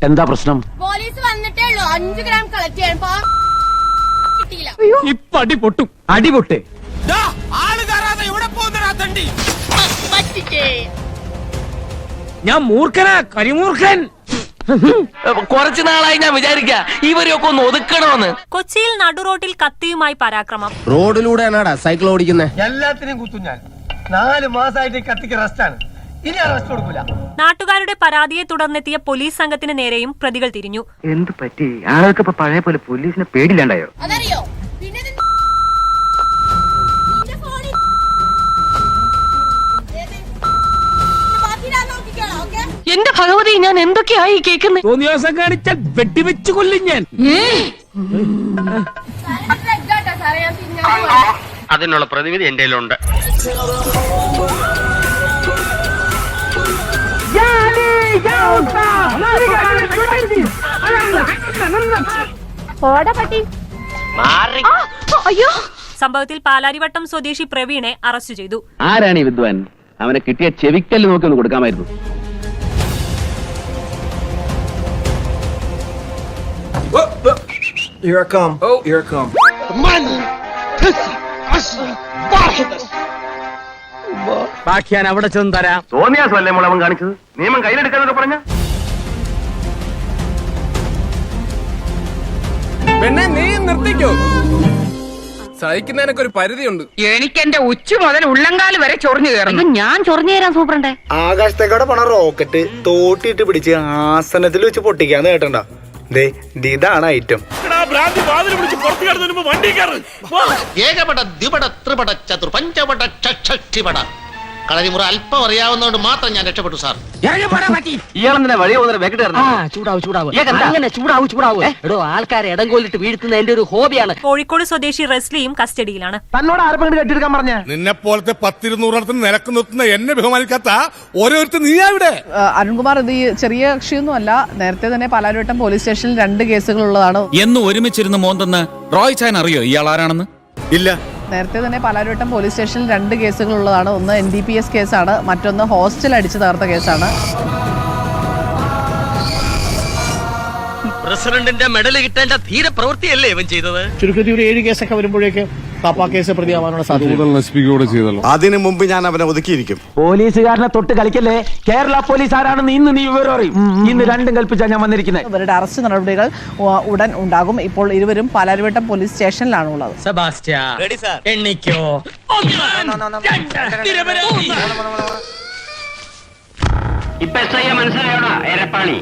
എന്താ പ്രശ്നം? പോലീസ് വന്നിട്ടേ ഉള്ളൂ. 5 ഗ്രാം കളക്ട് ചെയ്യാൻ കിട്ടിയില്ല. ഇപ്പൊ അടി പൊട്ടും. അടി പൊട്ടേ. ഞാൻ മൂർഖനാ, കരിമൂർഖൻ. കുറച്ചു നാളായി ഞാൻ വിചാരിക്ക ഇവരെയൊക്കെ ഒന്ന് ഒതുക്കണമെന്ന്. കൊച്ചിയിൽ നടുറോട്ടിൽ കത്തിയുമായി പരാക്രമം. റോഡിലൂടെയാണാടാ സൈക്കിൾ ഓടിക്കുന്നത്. എല്ലാത്തിനും കുത്തും ഞാൻ. 4 മാസമായിട്ട് കത്തിക്ക് റെസ്റ്റാണ്. ഇനി ആ റെസ്റ്റ് കൊടുക്കൂല. നാട്ടുകാരുടെ പരാതിയെ തുടർന്നെത്തിയ പോലീസ് സംഘത്തിന് നേരെയും പ്രതികൾ തിരിഞ്ഞു. എന്ത് പറ്റി? ആൾക്ക് ഇപ്പൊ പഴയ പോലെ പോലീസിനെ പേടില്ലാണ്ടായോ? അതറിയോ? പിന്നെ എന്റെ ഭഗവതി, ഞാൻ എന്തൊക്കെയായി കേൾക്കുന്നത്? തോന്നിയാസം കാണിച്ചാൽ വെട്ടിവെച്ച് കൊല്ലും ഞാൻ. അതിനുള്ള പ്രതിവിധി എന്റെ കയ്യിലുണ്ട്. സംഭവത്തിൽ പാലാരിവട്ടം സ്വദേശി പ്രവീണെ അറസ്റ്റ് ചെയ്തു. ആരാണ് ഈ വിദ്വാൻ? അവനെ കിട്ടിയ ചെവിക്കല്ല് നോക്കി ഒന്ന് കൊടുക്കാമായിരുന്നു. Here I come. Here I come. ബാക്കി ഞാൻ അവിടെ ചെന്ന് തരാം. തോന്നിയാസല്ലേ മോളവൻ കാണിച്ചത്? നിയമം കയ്യിലെടുക്കാന്നൊക്കെ പറഞ്ഞ പെണ്ണെ, നീ നിർത്തിക്കോ. സഹിക്കുന്നതിനൊക്കെ ഒരു പരിധിയുണ്ട്. എനിക്ക് എന്റെ ഉച്ച മുതൽ ഉള്ളങ്കാല് വരെ ചൊറിഞ്ഞു കയറുന്നു. ഞാൻ ചൊറിഞ്ഞു തരാൻ സൂപ്രണ്ടേ. ആകാശത്തേക്കോടെ പോണ റോക്കറ്റ് തോട്ടിട്ട് പിടിച്ച് ആസനത്തിൽ വെച്ച് പൊട്ടിക്കാന്ന് കേട്ടണ്ട. ഇതാണ് ഐറ്റം. ഏകപട ദ്വിപട ത്രിപട ചതുർ പഞ്ചപട ഷഷ്ടിപട കളരിമുറ അല്പം അറിയാവുന്നതുകൊണ്ട് മാത്രം ഞാൻ രക്ഷപ്പെട്ടു സാർ. ഇയാളെന്തിനാ വഴി പോകുന്ന വെക്കിട്ട് ചൂടാവും. എടോ, ആൾക്കാരെ ഇടംകൊല്ലിട്ട് വീഴ്ത്തുന്ന എന്റെ ഒരു ഹോബിയാണ്. കോഴിക്കോട് സ്വദേശി റെസ്ലിയും കസ്റ്റഡിയിലാണ്. തന്നോട് ആർക്കും കെട്ടിയെടുക്കാൻ പറഞ്ഞ നിന്നെ പോലത്തെ 10-200 നിലക്ക് നിർത്തുന്ന എന്നെ ബഹുമാനിക്കാത്ത ഓരോരുത്തർ നീ അവിടെ. അരുൺകുമാർ, ഇത് ചെറിയ കക്ഷിയൊന്നും അല്ല. നേരത്തെ തന്നെ പാലാരിവട്ടം പോലീസ് സ്റ്റേഷനിൽ 2 കേസുകളുള്ളതാണ്. എന്ന് ഒരുമിച്ചിരുന്ന് മോന്തെന്ന് റോയ് ചാൻ അറിയോ ഇയാൾ ആരാണെന്ന്? ഇല്ല. നേരത്തെ തന്നെ പാലാരിവട്ടം പോലീസ് സ്റ്റേഷനിൽ 2 കേസുകളുള്ളതാണ്. ഒന്ന് NDPS കേസാണ്, മറ്റൊന്ന് ഹോസ്റ്റൽ അടിച്ചു തകർത്ത കേസാണ്. പ്രസിഡന്റിന്റെ മെഡൽ കിട്ടേണ്ട ധീര പ്രവൃത്തിയല്ലേ ഇവൻ ചെയ്തത്? ചുരുക്കത്തിൽ ഒരു 7 കേസൊക്കെ വരുമ്പോഴേക്ക് പാപ്പാ കേസ് പ്രതിയാവാനുള്ള സാധ്യത. അതിനു മുമ്പ് ഞാൻ അവനെ ഒതുക്കിയിരിക്കും. പോലീസുകാരനെ തൊട്ട് കളിക്കല്ലേ. കേരള പോലീസ് ആരാണെന്ന് ഇന്ന് നീ വിവരം അറിയും. ഇന്ന് 2 കൽപ്പിച്ചാ ഞാൻ വന്നിരിക്കുന്നത്. ഇവരുടെ അറസ്റ്റ് നടപടികൾ ഉടൻ ഉണ്ടാകും. ഇപ്പോൾ ഇരുവരും പാലാരിവട്ടം പോലീസ് സ്റ്റേഷനിലാണ് ഉള്ളത്. ഇപ്പൊ മനസ്സിലായോടാ എരപ്പാളി?